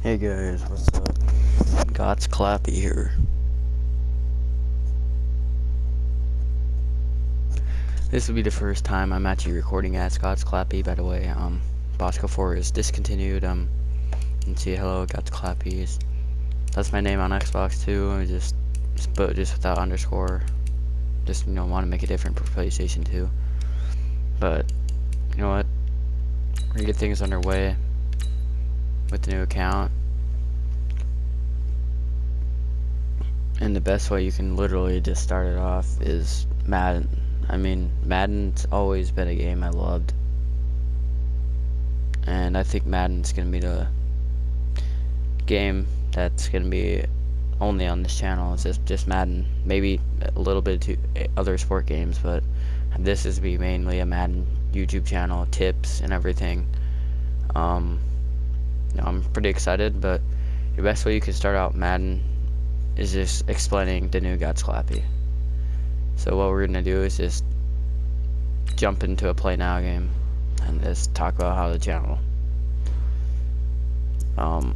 Hey guys, what's up? God's Clappy here. This will be the first time I'm actually recording as God's Clappy, by the way. Bosco 4 is discontinued. And see, hello, God's Clappy. That's my name on Xbox too. Just without underscore. Just, want to make it different for PlayStation 2. But, you know what? We're gonna get things underway with the new account. And the best way you can literally just start it off is Madden. I mean, Madden's always been a game I loved. And I think Madden's going to be the game that's going to be only on this channel. It's just Madden. Maybe a little bit to other sport games, but this is be mainly a Madden YouTube channel, tips and everything. I'm pretty excited, but the best way you can start out Madden is just explaining the new God's Clappy. So what we're gonna do is just jump into a play now game and just talk about how the channel. I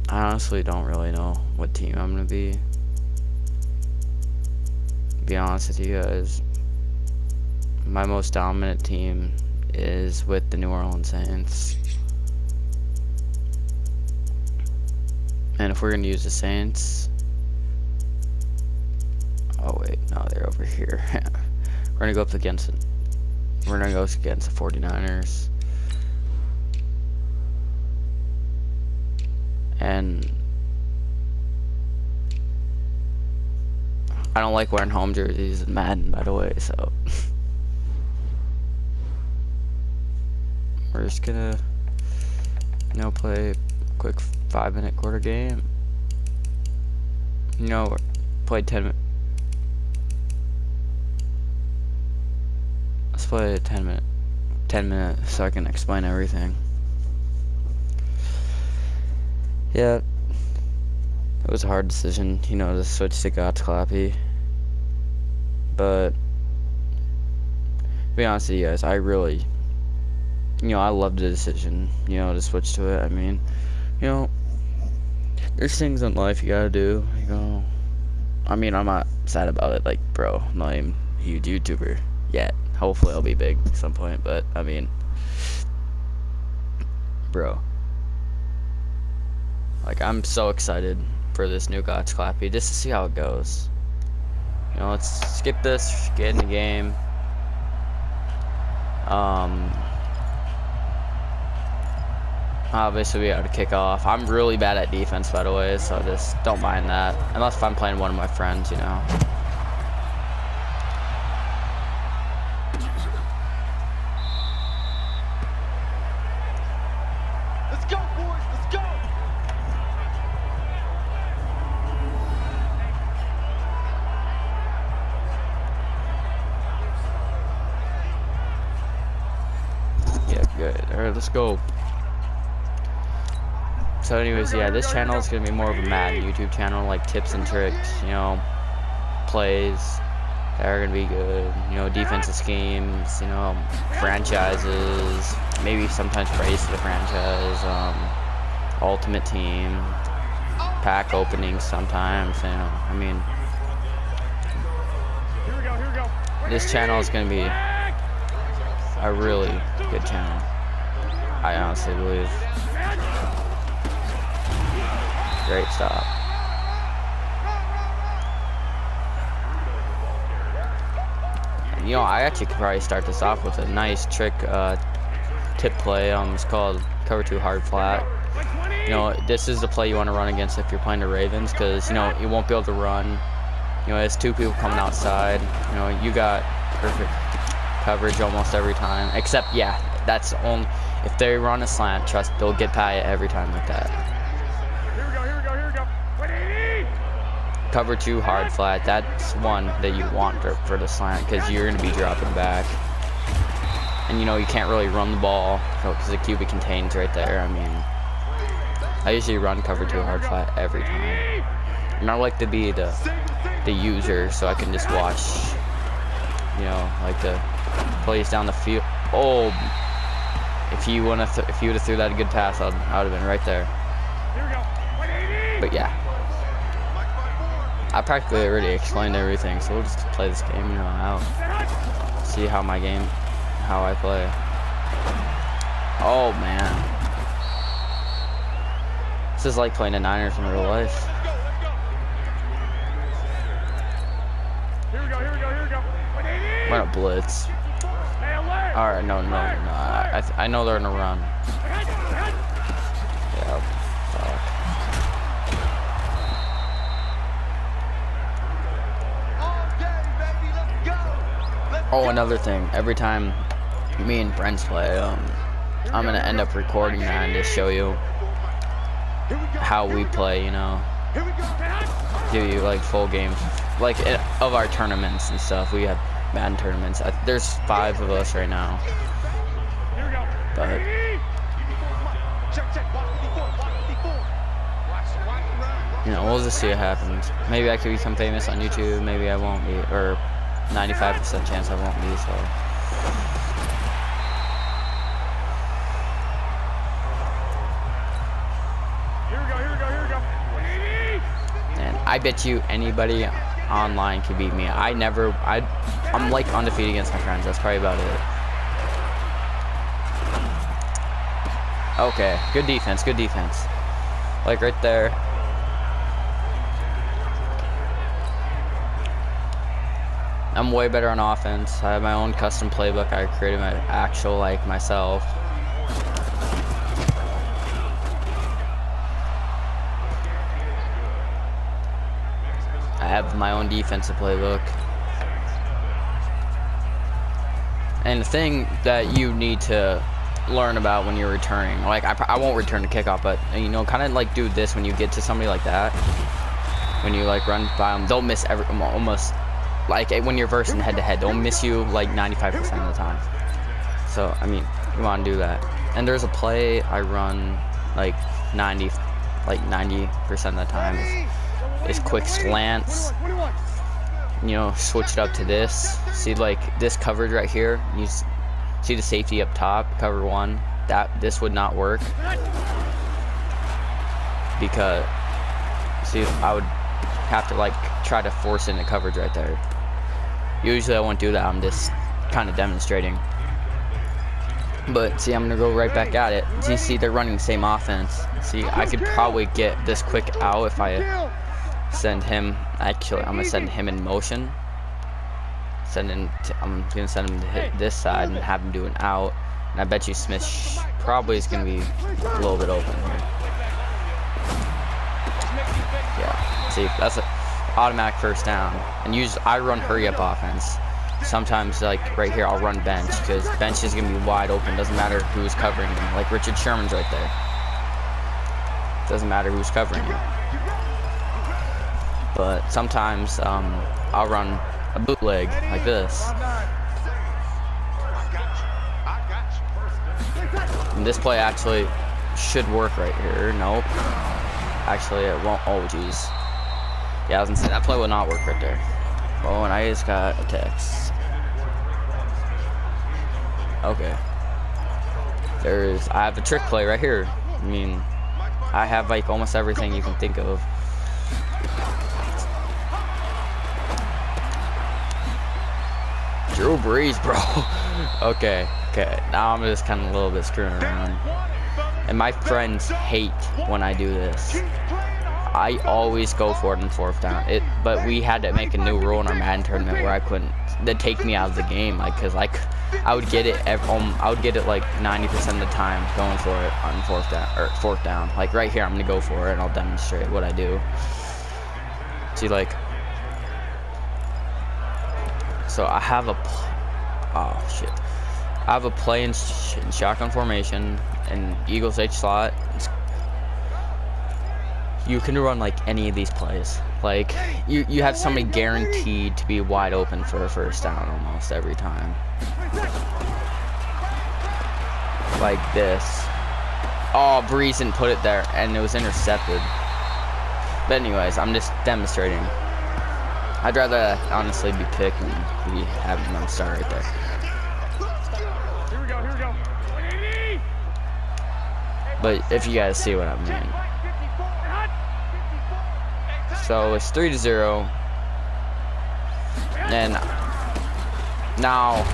honestly don't really know what team I'm gonna be. To be honest with you guys, my most dominant team is with the New Orleans Saints. And if we're gonna use the Saints, oh wait, no, they're over here. We're gonna go up against the 49ers. And I don't like wearing home jerseys in Madden, by the way, so we're just gonna play a quick 5-minute quarter game. Play 10 minutes. Let's play 10 minutes so I can explain everything. Yeah, it was a hard decision, to switch to God's Clappy. But to be honest with you guys, I really, I loved the decision, to switch to it. I mean, there's things in life you gotta do. I mean, I'm not sad about it. Like, bro, I'm not even a huge YouTuber yet. Hopefully I'll be big at some point, but I mean, bro, like, I'm so excited for this new God's Clappy just to see how it goes. Let's skip this, get in the game. Obviously we have to kick off. I'm really bad at defense, by the way, so just don't mind that, unless if I'm playing one of my friends, Good. Alright, let's go. So anyways, yeah, this channel is going to be more of a Madden YouTube channel, like tips and tricks, plays that are going to be good, defensive schemes, franchises, maybe sometimes praise to the franchise, ultimate team, pack openings sometimes, I mean, this channel is going to be a really good channel, I honestly believe. Great stop. I actually could probably start this off with a nice trick tip play. It's called cover 2 hard flat. This is the play you want to run against if you're playing the Ravens, because you won't be able to run. There's two people coming outside. You got perfect coverage almost every time, except that's only if they run a slant. Trust, they'll get by it every time like that. Here we go. Cover 2 hard flat, that's one that you want for the slant, because you're going to be dropping back, and you can't really run the ball because the QB contains right there. I mean, I usually run cover 2 hard flat every time, and I like to be the user, so I can just watch like the plays down the field. Oh, if you would have threw that a good pass, I would have been right there. But yeah, I practically already explained everything, so we'll just play this game, you know, out. See how I play. Oh man, this is like playing the Niners in real life. Here we go. Run a blitz. Alright, no. I know they're gonna run. Yeah, fuck. Oh, another thing. Every time me and Brent's play, I'm gonna end up recording that and just show you how we play, you know. Give you like full games, like of our tournaments and stuff. We have Madden tournaments. There's 5 of us right now, but you know, we'll just see what happens. Maybe I could become famous on YouTube. Maybe I won't be, or 95% chance I won't be. So. And I bet you anybody online can beat me. I'm like undefeated against my friends. That's probably about it. Okay, good defense. Like right there. I'm way better on offense. I have my own custom playbook. I created my actual, like, myself. I have my own defensive playbook. And the thing that you need to learn about when you're returning, like I won't return the kickoff, but you know, kind of like do this when you get to somebody like that. When you like run by them, they'll miss almost like when you're versing head to head, they'll miss you like 95% of the time. So I mean, you want to do that. And there's a play I run like 90% of the time. Is quick slants, you know, switch it up to this. See, like this coverage right here, you see the safety up top, cover 1, this would not work because, see, I would have to like try to force in the coverage right there. Usually I won't do that. I'm just kind of demonstrating. But see, I'm gonna go right back at it. Do you see they're running the same offense? See, I could probably get this quick out if I send him. Actually, I'm gonna send him in motion. I'm gonna send him to hit this side and have him do an out. And I bet you Smith probably is gonna be a little bit open here. Yeah. See, that's an automatic first down. And I run hurry up offense. Sometimes, like right here, I'll run bench because bench is gonna be wide open. Doesn't matter who's covering him. Like Richard Sherman's right there. Doesn't matter who's covering you. But sometimes I'll run a bootleg like this. And this play actually should work right here. Nope. Actually, it won't. Oh, jeez. Yeah, I was gonna say that play will not work right there. Oh, and I just got a text. Okay. I have a trick play right here. I mean, I have like almost everything you can think of. Drew Brees, bro. Okay. Now I'm just kind of a little bit screwing around. And my friends hate when I do this. I always go for it on 4th down. But we had to make a new rule in our Madden tournament where I couldn't. They'd take me out of the game, like, cause I would get it. I would get it like 90% of the time going for it on 4th down. Like right here, I'm gonna go for it and I'll demonstrate what I do. See, like, so I have I have a play in shotgun formation and Eagles H slot. You can run like any of these plays. Like you have somebody guaranteed to be wide open for a first down almost every time. Like this. Oh, Brees didn't put it there and it was intercepted. But anyways, I'm just demonstrating. I'd rather honestly be picked than be having them start right there. Here we go. But if you guys see what I mean. So it's 3-0. And now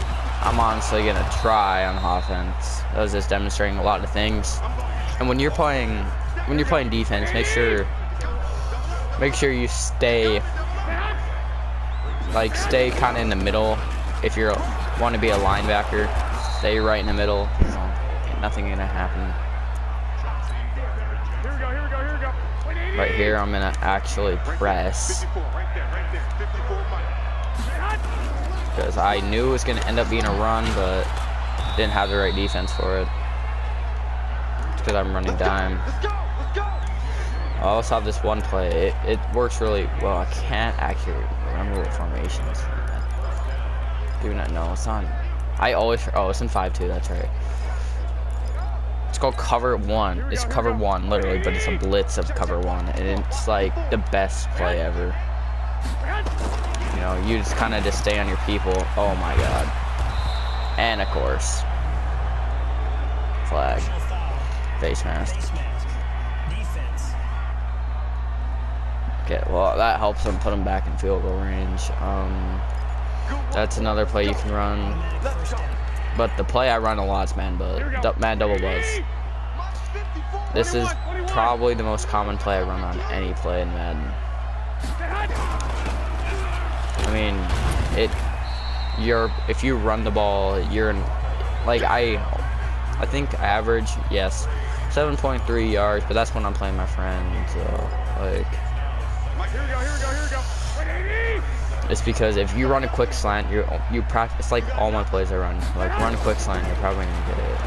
I'm honestly gonna try on offense. I was just demonstrating a lot of things. And when you're playing defense, make sure you stay kind of in the middle. If you want to be a linebacker, stay right in the middle. You know, nothing gonna happen. Right here, I'm gonna actually press because I knew it was gonna end up being a run, but didn't have the right defense for it. Because I'm running dime. I also have this one play. It works really well. I can't actually remember what formation it's in. Do not know. It's on. It's in 5-2. That's right. It's called cover 1. It's cover 1, literally, but it's a blitz of cover 1, and it's like the best play ever. You know, you just kind of just stay on your people. Oh my god. And of course, flag, face mask. Okay, well that helps them put them back in field goal range. That's another play you can run. But the play I run a lot is man double buzz. This is probably the most common play I run on any play in Madden. I mean, if you run the ball, you're in, like I think average, yes, 7.3 yards, but that's when I'm playing my friend. So like, it's because if you run a quick slant, you practice. It's like all my plays I run. Like run a quick slant, you're probably gonna get it.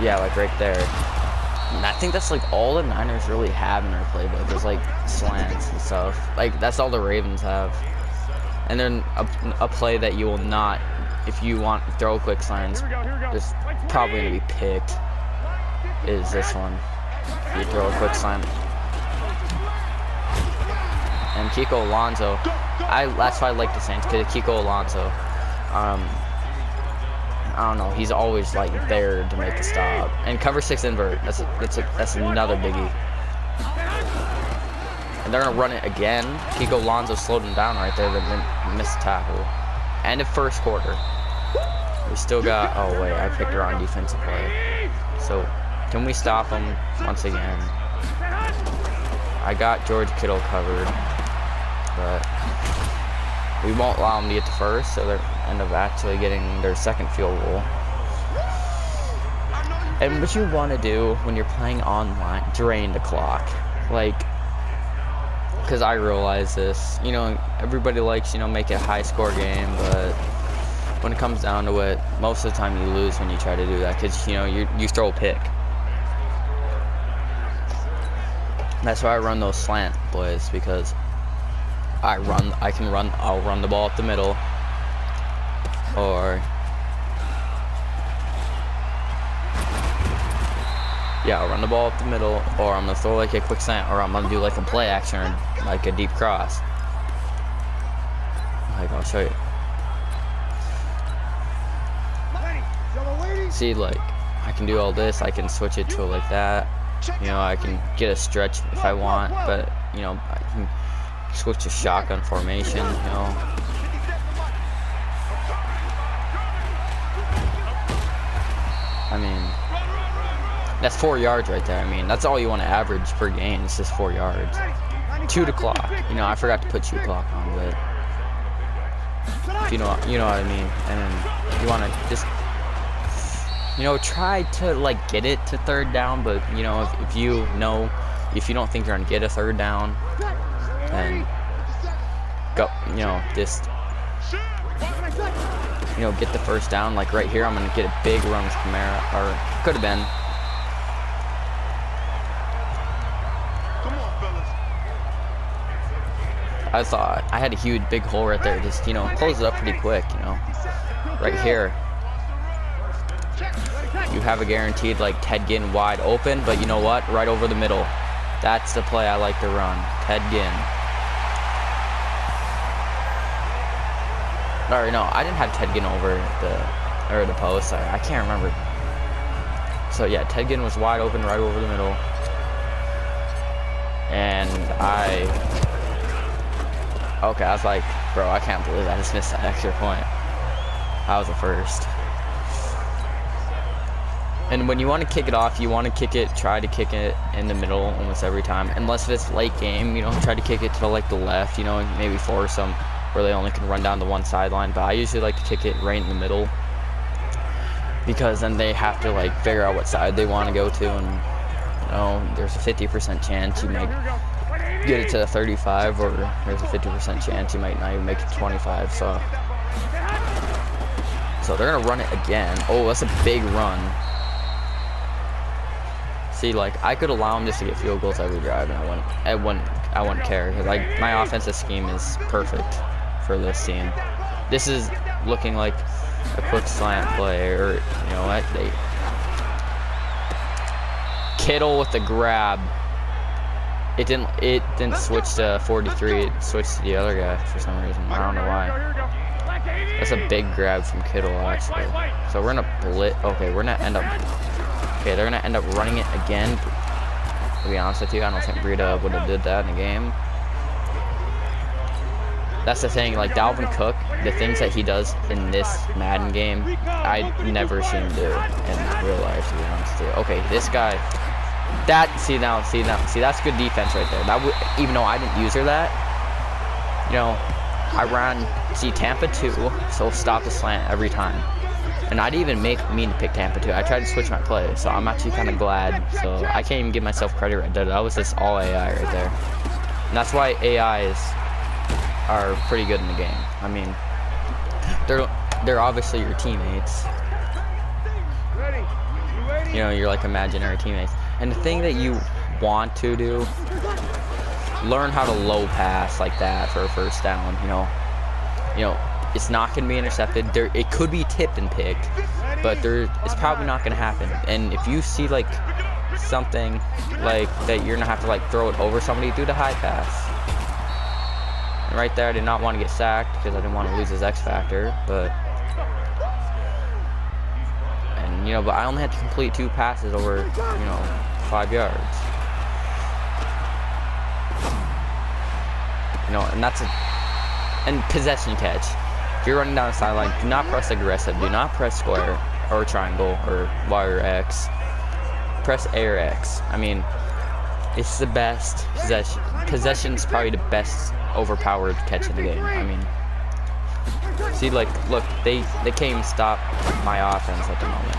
Yeah, like right there. And I think that's like all the Niners really have in their playbook is like slants and stuff. Like that's all the Ravens have. And then a play that you will not, if you want to throw quick slants, just probably gonna be picked. Is this one? You throw a quick slant. And Kiko Alonso, that's why I like the Saints, because Kiko Alonso, I don't know, he's always like there to make the stop. And cover 6 invert, that's another biggie. And they're gonna run it again. Kiko Alonso slowed him down right there, then missed the tackle. End of first quarter. We still got, oh wait, I picked the wrong defensive play. So, can we stop him once again? I got George Kittle covered, but we won't allow them to get the first, so they end up actually getting their second field goal. And what you want to do when you're playing online, drain the clock. Like, because I realize this, you know, everybody likes, you know, make it a high score game, but when it comes down to it, most of the time you lose when you try to do that, because, you know, you throw a pick. That's why I run those slant plays, because I'll run the ball up the middle, or yeah, I'll run the ball up the middle, or I'm gonna throw like a quick slant, or I'm gonna do like a play action, or like a deep cross. Like, I'll show you. See, like, I can do all this, I can switch it to like that. You know, I can get a stretch if I want, but, you know, I can switch to shotgun formation, you know. I mean, that's 4 yards right there. I mean, that's all you want to average per game. It's just 4 yards. 2 to clock. You know, I forgot to put 2 clock on, but if you know what I mean. And you want to just, you know, try to like get it to third down, but you know, if you don't think you're gonna get a third down, then go, you know, just, you know, get the first down. Like right here, I'm gonna get a big run with Kamara, or could have been. I thought I had a huge big hole right there. Just, you know, close it up pretty quick, you know. Right here, you have a guaranteed like Ted Ginn wide open, but you know what? Right over the middle. That's the play I like to run. Ted Ginn. Or no, I didn't have Ted Ginn over the post. I can't remember. So yeah, Ted Ginn was wide open right over the middle. And I Okay, I was like, bro, I can't believe I just missed that extra point. I was the first. And when you want to kick it off, you want to try to kick it in the middle almost every time. Unless it's late game, you know, try to kick it to like the left, you know, maybe force them where they only can run down the one sideline. But I usually like to kick it right in the middle, because then they have to like figure out what side they want to go to, and you know, there's a 50% chance you might get it to the 35, or there's a 50% chance you might not even make it 25. So they're gonna run it again. Oh, that's a big run. See, like, I could allow them just to get field goals every drive, and I wouldn't care, because like my offensive scheme is perfect for this team. This is looking like a quick slant play, or you know what? Kittle with the grab. It didn't switch to 43. It switched to the other guy for some reason. I don't know why. That's a big grab from Kittle, actually. So we're gonna blitz. Okay, we're gonna end up. Okay, they're gonna end up running it again. To be honest with you, I don't think Breida would have did that in the game. That's the thing, like Dalvin Cook, the things that he does in this Madden game, I never seen him do in real life, to be honest with you. Okay, this guy, see, that's good defense right there. That would, even though I didn't use her that, you know, I ran, see, Tampa 2, so stop the slant every time. And I didn't even mean to pick Tampa 2. I tried to switch my play, so I'm actually kind of glad. So I can't even give myself credit right there. That was just all AI right there. And that's why AIs are pretty good in the game. I mean, they're obviously your teammates. You know, you're like imaginary teammates. And the thing that you want to do, learn how to low pass like that for a first down. You know, it's not going to be intercepted. It could be tipped and picked, but it's probably not going to happen. And if you see like something like that, you're going to have to like throw it over somebody, do the high pass. And right there, I did not want to get sacked because I didn't want to lose his X factor, but but I only had to complete 2 passes over 5 yards. And that's and possession catch. If you're running down the sideline, do not press aggressive. Do not press square or triangle or Y or X. Press A or X. I mean, it's the best possession. Possession's probably the best overpowered catch in the game. I mean, see, like, look, they can't even stop my offense at the moment.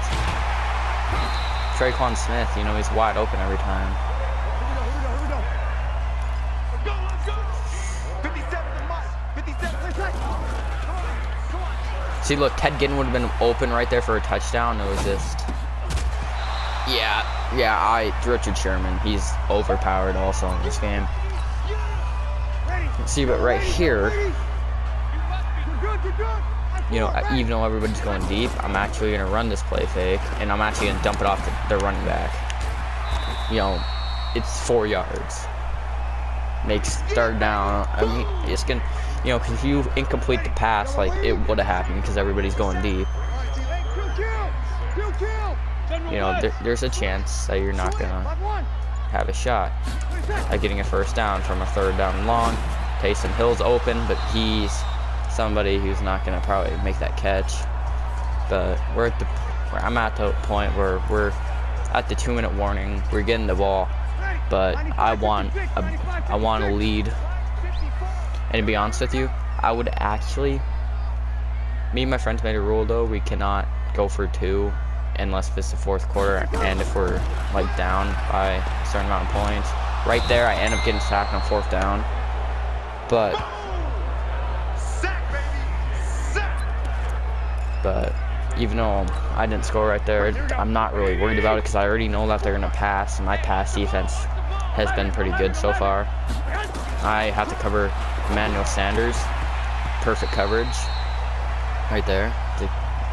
Traquan Smith, he's wide open every time. See, look, Ted Ginn would have been open right there for a touchdown. It was just, Richard Sherman, he's overpowered also in this game. See, but right here, even though everybody's going deep, I'm actually going to run this play fake, and I'm actually going to dump it off to the running back. It's 4 yards. Makes 3rd down. I mean, it's going to, because if you incomplete the pass, like, it would have happened because everybody's going deep. There's a chance that you're not going to have a shot at getting a 1st down from a 3rd down and long. Taysom Hill's open, but he's somebody who's not going to probably make that catch. But I'm at the point where we're at the 2-minute warning. We're getting the ball, but I want to lead. And to be honest with you, I would actually, me and my friends made a rule though, we cannot go for 2 unless it's the 4th quarter and if we're like down by a certain amount of points. Right there, I end up getting sacked on 4th down. But even though I didn't score right there, I'm not really worried about it because I already know that they're going to pass, and my pass defense has been pretty good so far. I have to cover Emmanuel Sanders. Perfect coverage. Right there.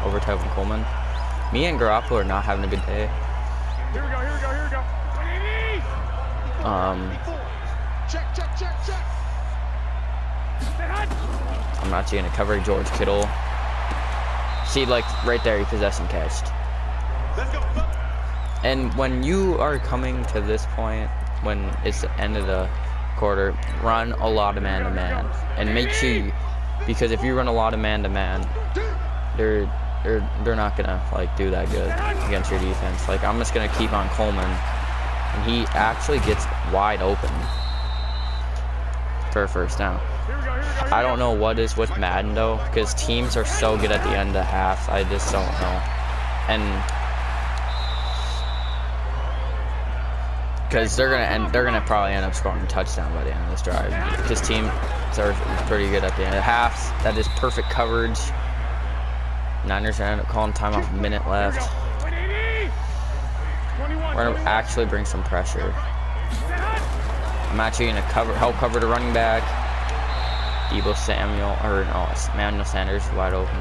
Over Tevin Coleman. Me and Garoppolo are not having a good day. Here we go. Check. I'm actually going to cover George Kittle. See, like, right there, he possession catched. And when you are coming to this point, when it's the end of the quarter, run a lot of man-to-man, and make sure you, because if you run a lot of man-to-man, they're not gonna like do that good against your defense. Like, I'm just gonna keep on Coleman, and he actually gets wide open for a first down. I don't know what is with Madden though, because teams are so good at the end of half. I just don't know, and because they're gonna probably end up scoring a touchdown by the end of this drive, because teams are pretty good at the end of halves. That is perfect coverage. Niners end up calling timeout with a minute left. We're gonna actually bring some pressure. I'm actually gonna help cover the running back. Debo Samuel, or no, Emmanuel Sanders is wide open.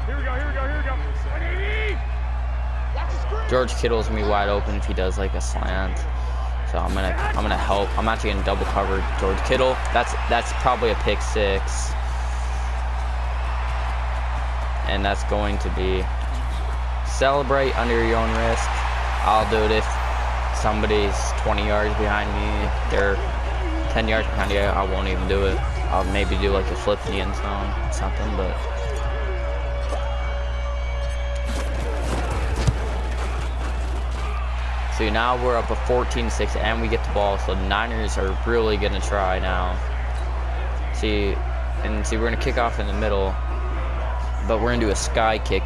Here we go. George Kittle's gonna be wide open if he does like a slant. So I'm gonna help. I'm actually gonna double cover George Kittle. That's probably a pick six. And that's going to be celebrate under your own risk. I'll do it if somebody's 20 yards behind me. They're 10 yards behind you. I won't even do it. I'll maybe do like a flip in the end zone or something, but so now we're up a 14-6 and we get the ball, so the Niners are really gonna try now. See, we're gonna kick off in the middle, but we're gonna do a sky kick.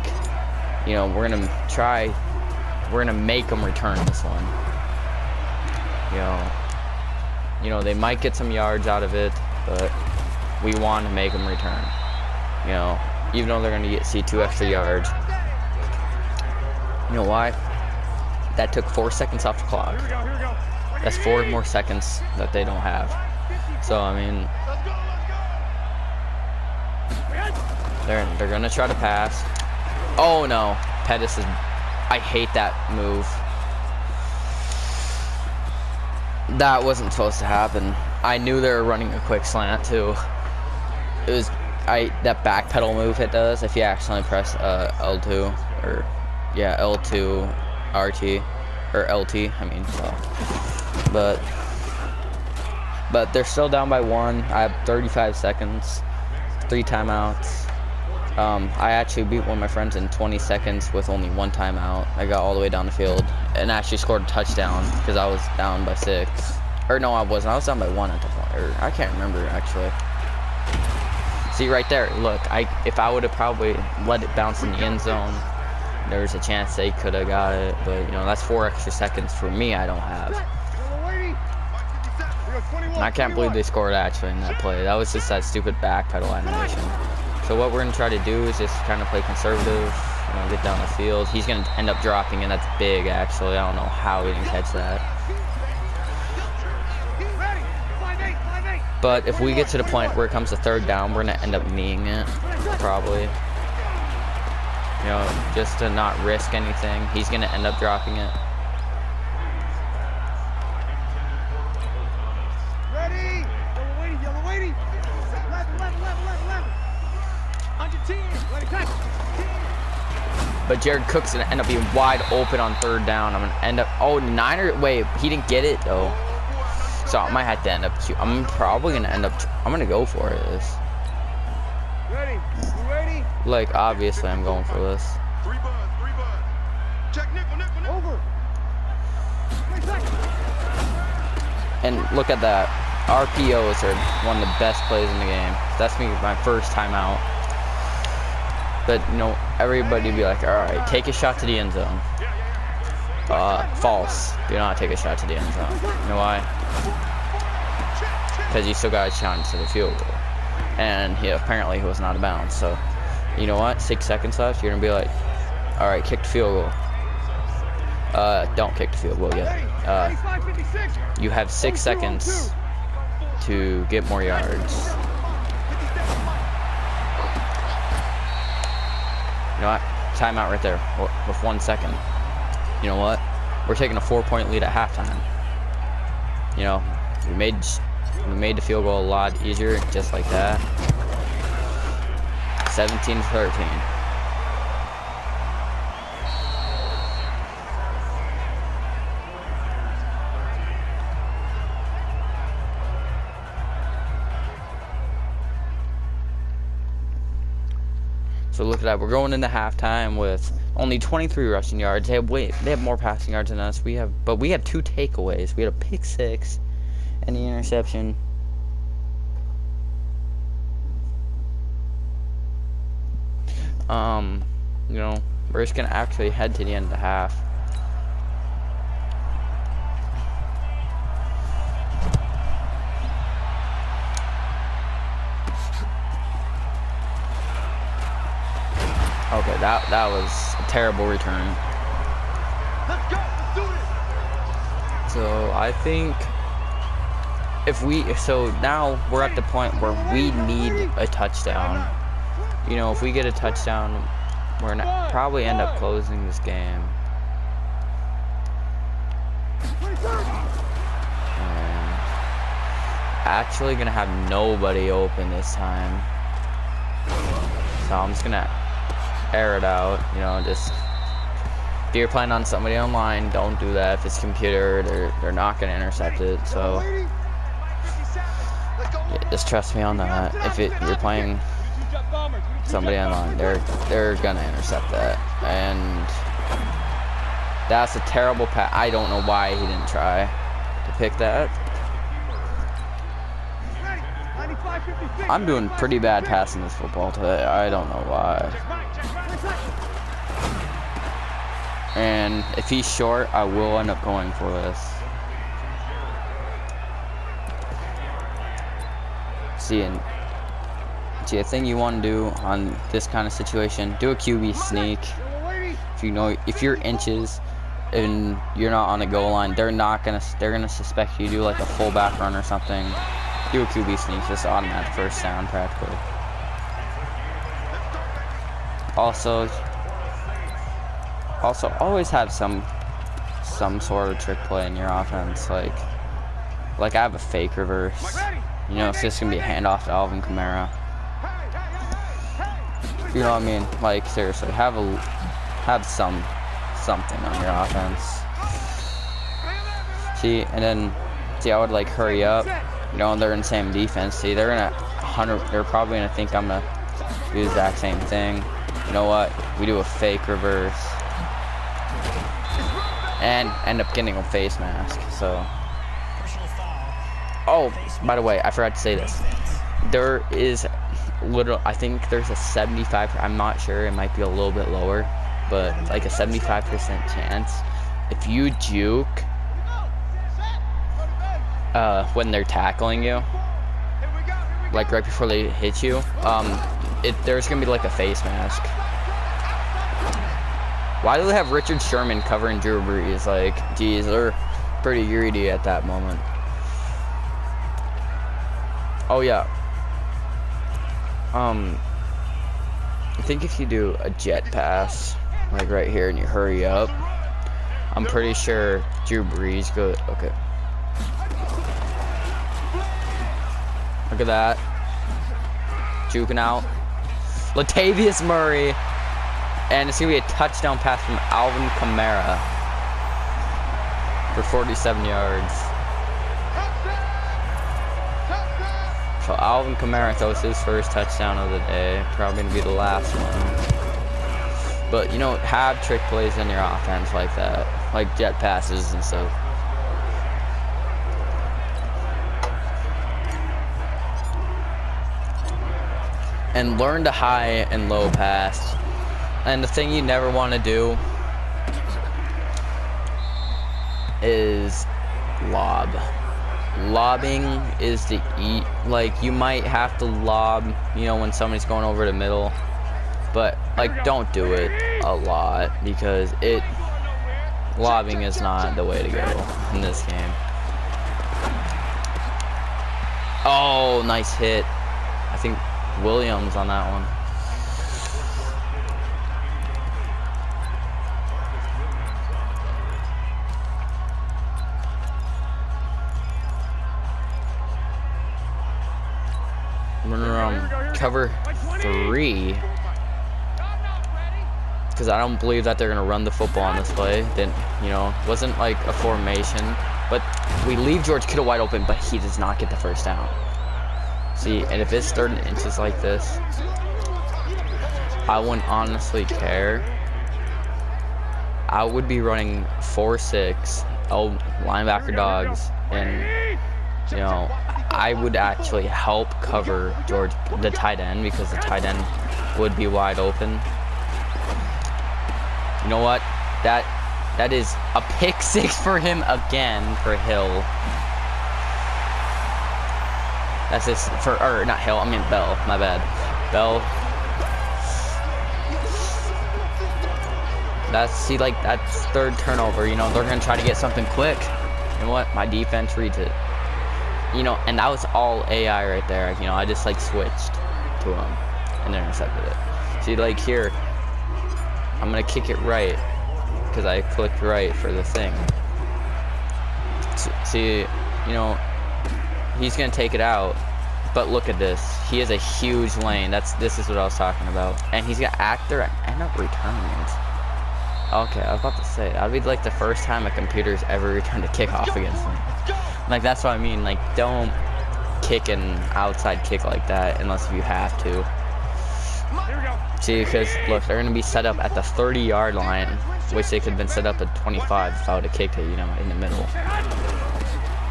You know, we're gonna make them return this one. You know, they might get some yards out of it, but we want to make them return. You know, even though they're gonna see 2 extra yards. You know why? That took 4 seconds off the clock. That's 4 more seconds that they don't have. So I mean, they're gonna try to pass. Oh no, Pettis is. I hate that move. That wasn't supposed to happen. I knew they were running a quick slant too. It was that back pedal move it does if you accidentally press L2 or yeah L2 RT or LT. I mean, so but they're still down by 1. I have 35 seconds, 3 timeouts. I actually beat one of my friends in 20 seconds with only 1 timeout. I got all the way down the field and actually scored a touchdown because I was down by 6. Or no, I wasn't. I was down by 1 at the point. Or I can't remember actually. See right there. Look, if I would have probably let it bounce in the end zone, there's a chance they could have got it. But you know, that's 4 extra seconds for me. I don't have. And I can't believe they scored actually in that play. That was just that stupid back pedal animation. So what we're going to try to do is just kind of play conservative, you know, get down the field. He's going to end up dropping, and that's big, actually. I don't know how he didn't catch that. But if we get to the point where it comes to 3rd down, we're going to end up kneeing it, probably. You know, just to not risk anything. He's going to end up dropping it. But Jared Cook's going to end up being wide open on 3rd down. I'm going to end up... Oh, Niner... Wait, he didn't get it, though. So I might have to end up... I'm probably going to end up... I'm going to go for it. Ready? Like, obviously, I'm going for this. 3 bud. Check nickel. Over. And look at that. RPOs are one of the best plays in the game. That's my first timeout. But, you know, everybody be like, all right, take a shot to the end zone. False. Do not take a shot to the end zone. You know why? Because you still got a shot to the field goal. And apparently he was not out of bounds. So, you know what? 6 seconds left. You're going to be like, all right, kick the field goal. Don't kick the field goal yet. You have 6 seconds to get more yards. You know what? Timeout right there with 1 second. You know what? We're taking a 4-point lead at halftime. You know, we made the field goal a lot easier just like that. 17-13. So look at that. We're going into halftime with only 23 rushing yards. They have more passing yards than us. We had 2 takeaways. We had a pick 6 and the interception. You know, we're just gonna actually head to the end of the half. Okay, that was a terrible return. Let's go. Let's do it. So I think so now we're at the point where we need a touchdown. You know, if we get a touchdown, we're gonna probably end up closing this game. And actually gonna have nobody open this time. So I'm just gonna air it out, you know, just if you're playing on somebody online, don't do that. If it's computer, they're not gonna intercept it. So yeah, just trust me on that. If you're playing somebody online, they're gonna intercept that. And that's a terrible pass. I don't know why he didn't try to pick that. I'm doing pretty bad passing this football today. I don't know why. And if he's short, I will end up going for this. See, a thing you want to do on this kind of situation, do a QB sneak. If you're inches and you're not on the goal line, they're gonna suspect you do like a fullback run or something. Do a QB sneak, just automatic first down practically. Also always have some sort of trick play in your offense, like I have a fake reverse. You know, it's just gonna be a handoff to Alvin Kamara. You know what I mean? Like, seriously, have something on your offense. See, I would like hurry up. You know, they're in the same defense. See, they're probably gonna think I'm gonna do the exact same thing. You know what? We do a fake reverse and end up getting a face mask. So, oh, by the way, I forgot to say this. There is I think there's a 75. I'm not sure. It might be a little bit lower, but like a 75% chance if you juke when they're tackling you, like right before they hit you, there's gonna be like a face mask. Why do they have Richard Sherman covering Drew Brees? Like, geez, they're pretty greedy at that moment. Oh yeah. I think if you do a jet pass, like right here, and you hurry up, I'm pretty sure Drew Brees goes. Okay. Look at that. Juking out. Latavius Murray. And it's going to be a touchdown pass from Alvin Kamara for 47 yards. So Alvin Kamara throws his first touchdown of the day. Probably going to be the last one. But, you know, have trick plays in your offense like that. Like jet passes and stuff. And learn to high and low pass. And the thing you never want to do is lob. Lobbing is the like, you might have to lob, you know, when somebody's going over the middle, but like, don't do it a lot, because lobbing is not the way to go in this game. Oh, nice hit. I think Williams on that one. Cover 3, because I don't believe that they're gonna run the football on this play. Then, you know, wasn't like a formation, but we leave George Kittle wide open, but he does not get the first down. See, and if it's 3rd and inches like this, I wouldn't honestly care. I would be running 4-6, linebacker dogs, and you know, I would actually help cover George, the tight end, because the tight end would be wide open. You know what? That is a pick 6 for him again, for Hill. That's this for, or not Hill, I mean Bell, my bad. Bell. See, like, that's third turnover, you know, they're going to try to get something quick. You know what? My defense reads it. You know, and that was all AI right there. You know, I just, like, switched to him and then intercepted it. See, like, here, I'm going to kick it right because I clicked right for the thing. See, you know, he's going to take it out. But look at this. He has a huge lane. This is what I was talking about. And he's got actor and end up returning it. Okay, I was about to say, that'd be like the first time a computer's ever returned a kickoff against me. Like, that's what I mean. Like, don't kick an outside kick like that unless you have to. See, because, look, they're going to be set up at the 30-yard line, which they could have been set up at 25 if I would have kicked it, you know, in the middle.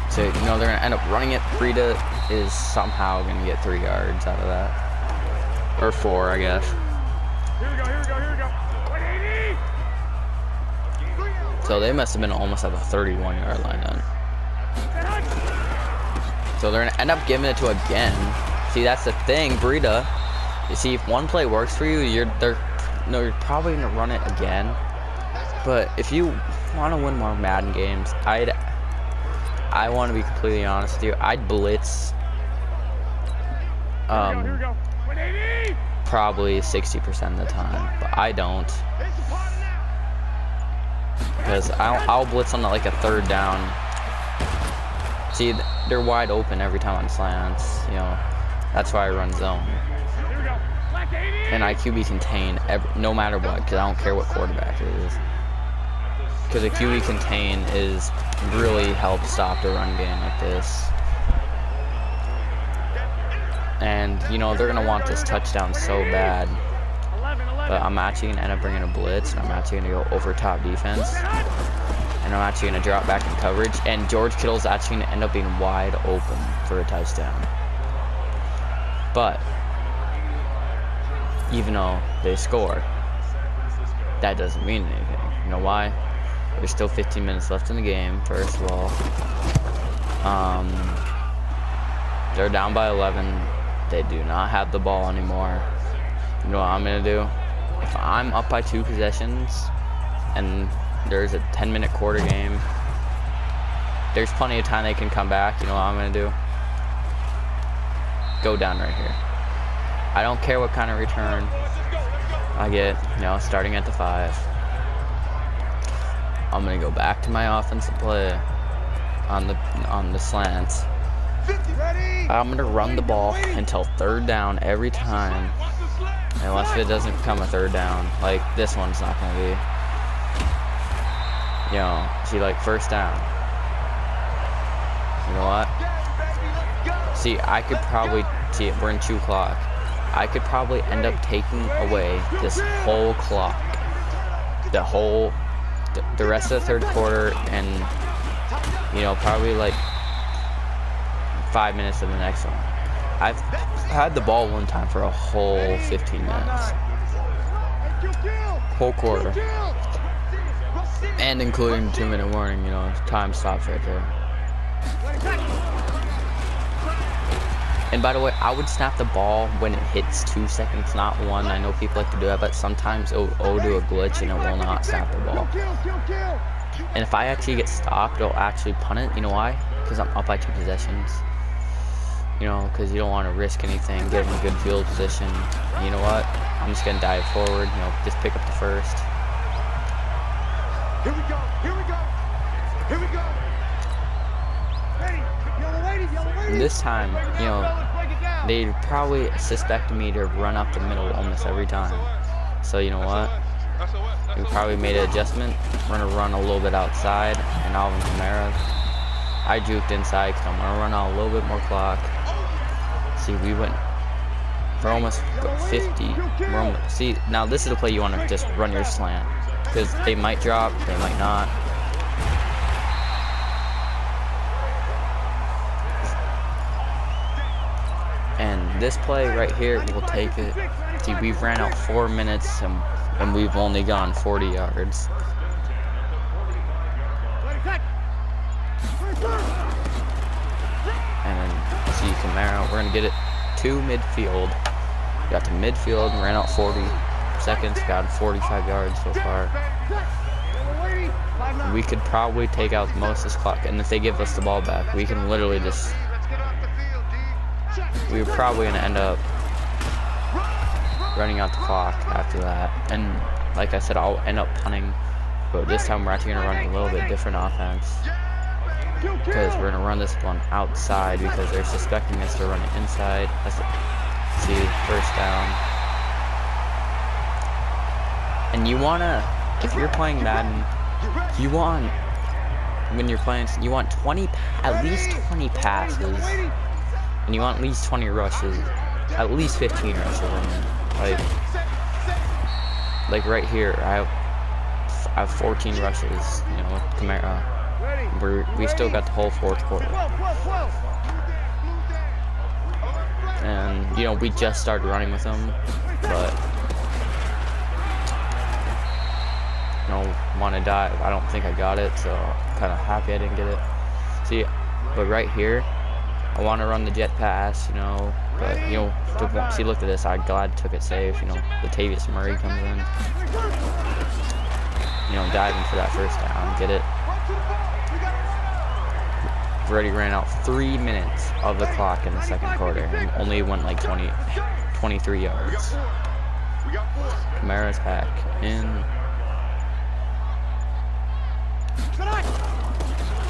So, you know, they're going to end up running it. Breida is somehow going to get 3 yards out of that. Or 4, I guess. Here we go. So they must have been almost at the 31-yard line then. So they're going to end up giving it to again. See, that's the thing, Breida. You see, if one play works for you, you're probably going to run it again. But if you want to win more Madden games, I want to be completely honest with you. I'd blitz probably 60% of the time, but I don't. Because I'll blitz on like a 3rd down. See, they're wide open every time on slants. You know, that's why I run zone. And I QB contain no matter what, because I don't care what quarterback it is. Because a QB contain really helps stop the run game like this. And you know they're gonna want this touchdown so bad. But I'm actually going to end up bringing a blitz, and I'm actually going to go over top defense. And I'm actually going to drop back in coverage. And George Kittle's actually going to end up being wide open for a touchdown. But, even though they score, that doesn't mean anything. You know why? There's still 15 minutes left in the game, first of all. They're down by 11. They do not have the ball anymore. You know what I'm going to do? If I'm up by 2 possessions and there's a 10-minute quarter game, there's plenty of time they can come back. You know what I'm going to do? Go down right here. I don't care what kind of return I get, you know, starting at the 5. I'm going to go back to my offensive play on the slants. I'm going to run the ball until 3rd down every time. Unless it doesn't become a 3rd down. Like, this one's not going to be. You know, see, like, 1st down. You know what? See, I could probably, see, we're in 2 clock. I could probably end up taking away this whole clock. The rest of the 3rd quarter and, you know, probably, like, 5 minutes of the next one. I've had the ball one time for a whole 15 minutes. Whole quarter. And including 2-minute warning, you know, time stops right there. And by the way, I would snap the ball when it hits 2 seconds, not 1. I know people like to do that, but sometimes it'll do a glitch and it will not snap the ball. And if I actually get stopped, it'll actually punt it. You know why? Because I'm up by 2 possessions. You know, because you don't want to risk anything, get them in a good field position. And you know what? I'm just going to dive forward, you know, just pick up the 1st. Here we go. And this time, you know, they probably suspected me to run up the middle almost every time. So you know what? We probably made an adjustment. We're going to run a little bit outside, and Alvin Kamara. I juked inside because I'm going to run out a little bit more clock. See, we went We're almost 50. We're almost, see, now this is the play you want to just run your slant. Because they might drop, they might not. And this play right here will take it. See, we've ran out 4 minutes and we've only gone 40 yards. And then see Camaro, we're gonna get it to midfield. Got to midfield and ran out 40 seconds, got 45 yards so far. We could probably take out most of this clock, and if they give us the ball back, we can literally just, we're probably gonna end up running out the clock after that. And like I said, I'll end up punting, but this time we're actually gonna run a little bit different offense. Because we're gonna run this one outside because they're suspecting us to run it inside. See, first down. And you wanna, if you're playing Madden, you want, when you're playing, you want at least 20 passes, and you want at least 20 rushes, at least 15 rushes. Like right here, I have 14 rushes. You know, with Camaro. We still got the whole fourth quarter. And, you know, we just started running with them, but, you know, want to dive. I don't think I got it, so I'm kind of happy I didn't get it. See, but right here, I want to run the jet pass, you know, but, you know, see, look at this. I'm glad I took it safe. You know, Latavius Murray comes in, you know, diving for that first down, get it. Already ran out 3 minutes of the clock in the second quarter and only went like 23 yards. Kamara's back in.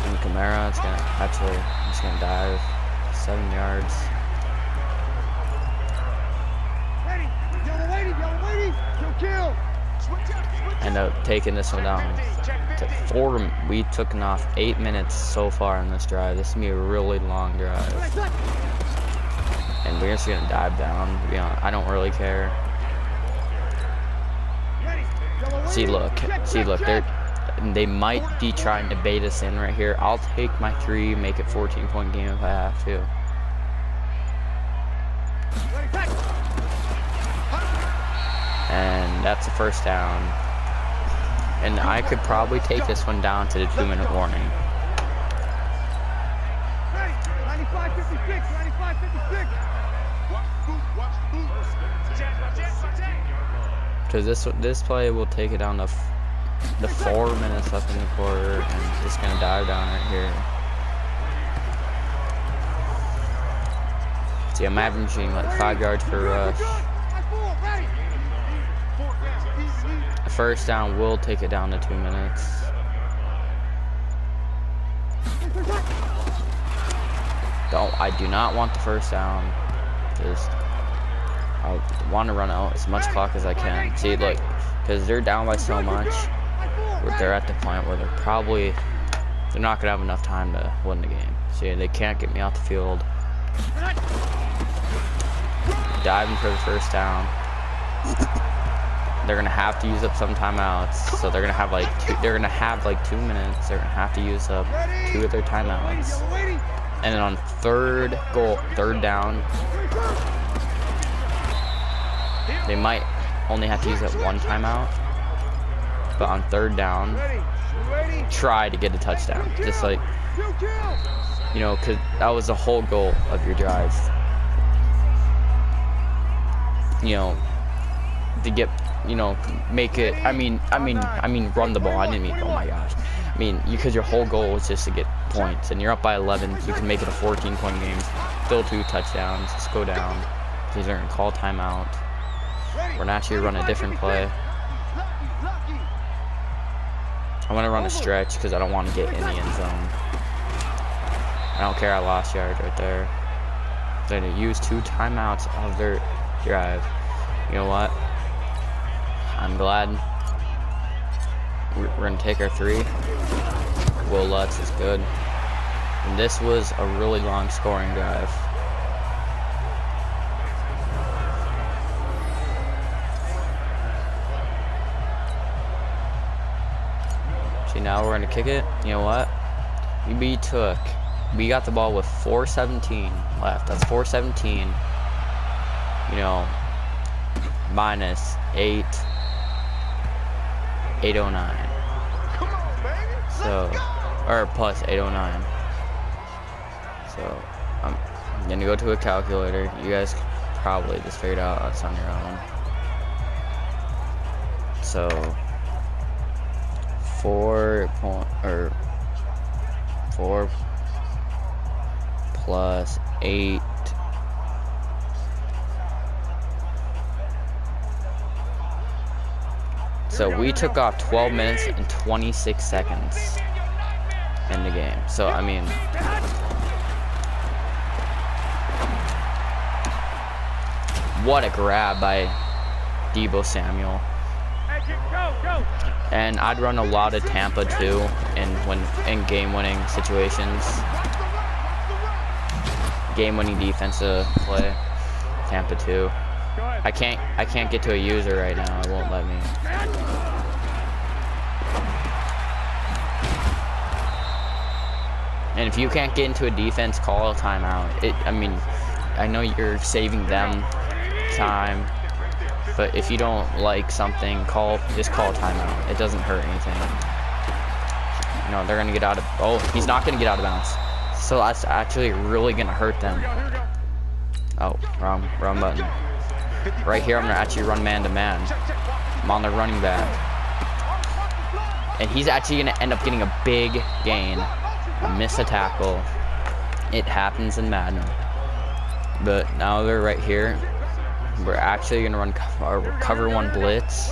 And Kamara is gonna actually, he's gonna dive 7 yards. End up taking this one down to 4. We took off 8 minutes so far in this drive. This is gonna be a really long drive, and we're just gonna dive down. To be honest, I don't really care. See, look, they might be trying to bait us in right here. I'll take my 3, make it 14-point game if I have to. And that's a first down. And I could probably take this one down to the 2-minute warning. Because this play will take it down to the 4 minutes left in the quarter, and just gonna dive down right here. See, I'm averaging like 5 yards per rush. The first down will take it down to 2 minutes. I do not want the first down. Just, I want to run out as much clock as I can. See, look, because they're down by so much, they're at the point where they're not gonna have enough time to win the game. See, they can't get me out the field. Diving for the first down. They're gonna have to use up some timeouts, so they're gonna have like 2 minutes. They're gonna have to use up 2 of their timeouts, and then on third down, they might only have to use up 1 timeout. But on third down, try to get a touchdown, just like, you know, because that was the whole goal of your drive. You know, to get, you know, make it. I mean, run the ball. I didn't mean, oh my gosh. I mean, because your whole goal is just to get points, and you're up by 11, so you can make it a 14-point game. Still 2 touchdowns. Just go down. These are gonna call timeout. We're gonna actually run a different play. I want to run a stretch because I don't want to get in the end zone. I don't care. I lost yards right there. They're gonna use 2 timeouts of their drive. You know what? I'm glad we're gonna take our 3. Will Lutz is good. And this was a really long scoring drive. See, now we're gonna kick it. You know what? We got the ball with 4:17 left. That's 4:17. You know, minus 809. Come on, baby. So, or plus 809. So, I'm gonna go to a calculator. You guys probably just figured out that's on your own. So, 4 plus 8. So we took off 12 minutes and 26 seconds in the game. So I mean, what a grab by Deebo Samuel. And I'd run a lot of Tampa too, in game-winning situations, game-winning defensive play. Tampa too. I can't get to a user right now. It won't let me. And if you can't get into a defense, call a timeout. I mean, I know you're saving them time, but if you don't like something, just call a timeout. It doesn't hurt anything. You know, they're gonna get out of. Oh, he's not gonna get out of bounds. So that's actually really gonna hurt them. Oh, wrong button. Right here, I'm gonna actually run man-to-man. I'm on the running back, and he's actually gonna end up getting a big gain. Miss a tackle. It happens in Madden. But now they're right here. We're actually gonna run cover one blitz,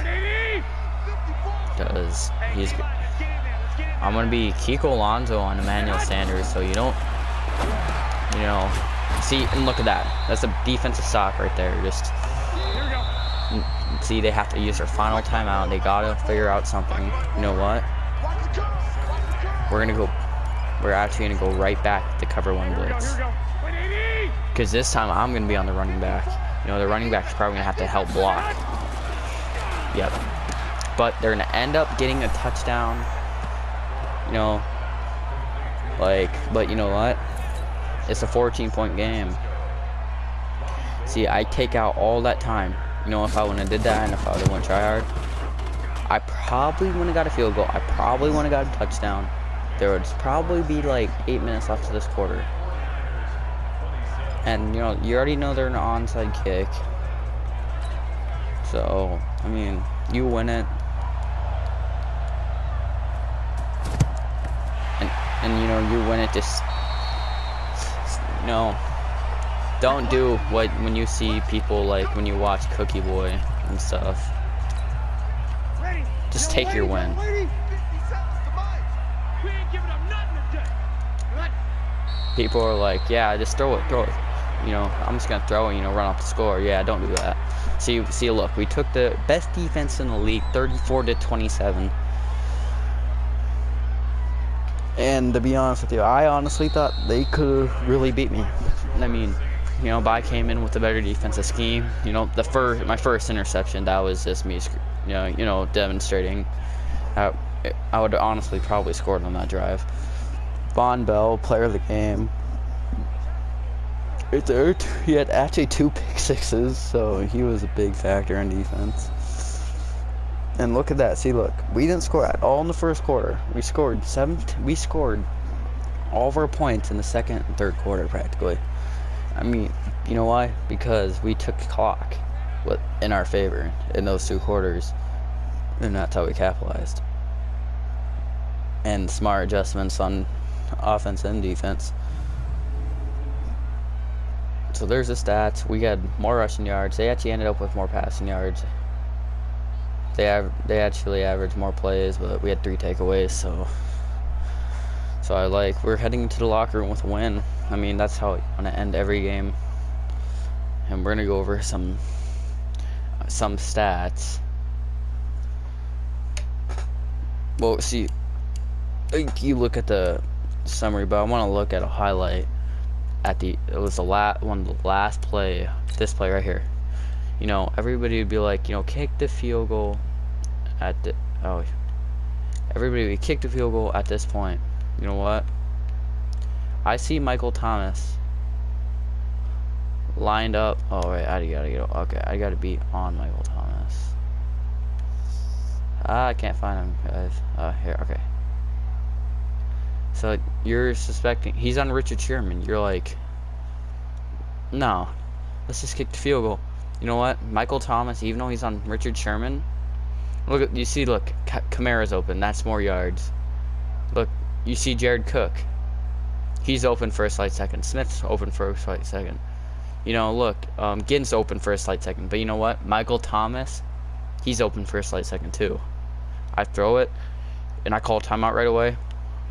because I'm gonna be Kiko Alonso on Emmanuel Sanders, so you don't, you know. See, and look at that. That's a defensive stop right there. Just see, they have to use their final timeout. They gotta figure out something. You know what? We're actually gonna go right back to cover one blitz, because this time I'm gonna be on the running back. You know, the running back's probably gonna have to help block. Yep. But they're gonna end up getting a touchdown. You know, but you know what? It's a 14-point game. See, I take out all that time. You know, if I wouldn't have did that and if I would have went try hard, I probably wouldn't have got a field goal. I probably wouldn't have got a touchdown. There would probably be like 8 minutes left of this quarter. And, you know, you already know they're an onside kick. So, I mean, you win it. And you know, you win it just, you know, don't do when you see people, like, when you watch Cookie Boy and stuff. Just take your win. People are like, yeah, just throw it. You know, I'm just gonna throw it, you know, run off the score. Yeah, don't do that. See, look, we took the best defense in the league, 34-27. And to be honest with you, I honestly thought they could have really beat me. I mean, you know, but I came in with a better defensive scheme. You know, my first interception, that was just me, you know, demonstrating. I would honestly probably scored on that drive. Von Bell, player of the game. He had actually 2 pick sixes, so he was a big factor in defense. And look at that. See, look, we didn't score at all in the first quarter. We scored all of our points in the second and third quarter, practically. I mean, you know why? Because we took the clock in our favor in those 2 quarters, and that's how we capitalized. And smart adjustments on offense and defense. So there's the stats. We had more rushing yards. They actually ended up with more passing yards. They actually averaged more plays, but we had 3 takeaways. So we're heading into the locker room with a win. I mean, that's how I want to end every game. And we're gonna go over some stats. Well, see, you look at the summary, but I want to look at a highlight. It was one of the last play. This play right here. You know, everybody would be like, you know, kick the field goal at the Everybody, we kicked a field goal at this point. You know what? I see Michael Thomas lined up. Oh, wait, I gotta get. Okay, I gotta be on Michael Thomas. I can't find him, guys. Here, okay. So you're suspecting he's on Richard Sherman. You're like, no, let's just kick the field goal. You know what? Michael Thomas, even though he's on Richard Sherman, look at you see. Look, Kamara's open. That's more yards. Look, you see Jared Cook. He's open for a slight second. Smith's open for a slight second. You know, look, Ginn's open for a slight second. But you know what? Michael Thomas, he's open for a slight second too. I throw it, and I call timeout right away.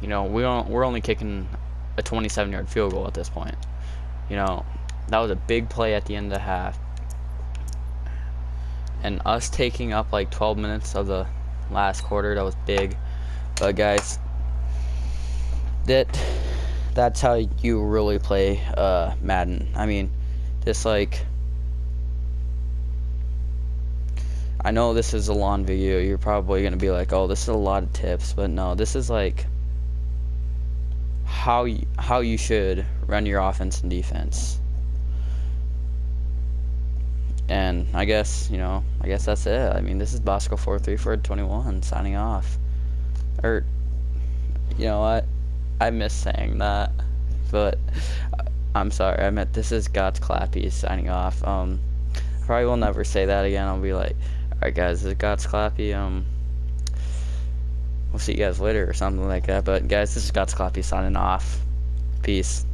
You know, we're only kicking a 27-yard field goal at this point. You know, that was a big play at the end of the half. And us taking up like 12 minutes of the last quarter, that was big. But guys, that's how you really play Madden. I mean, just like, I know this is a long video. You're probably gonna be like, oh, this is a lot of tips, but no, this is like how you should run your offense and defense. And I guess, you know, I guess that's it. I mean, this is Bosco 43for21 signing off. Or, you know what? I miss saying that, but I'm sorry. I meant this is God's Clappy signing off. Probably will never say that again. I'll be like, all right, guys, this is God's Clappy. We'll see you guys later or something like that. But guys, this is God's Clappy signing off. Peace.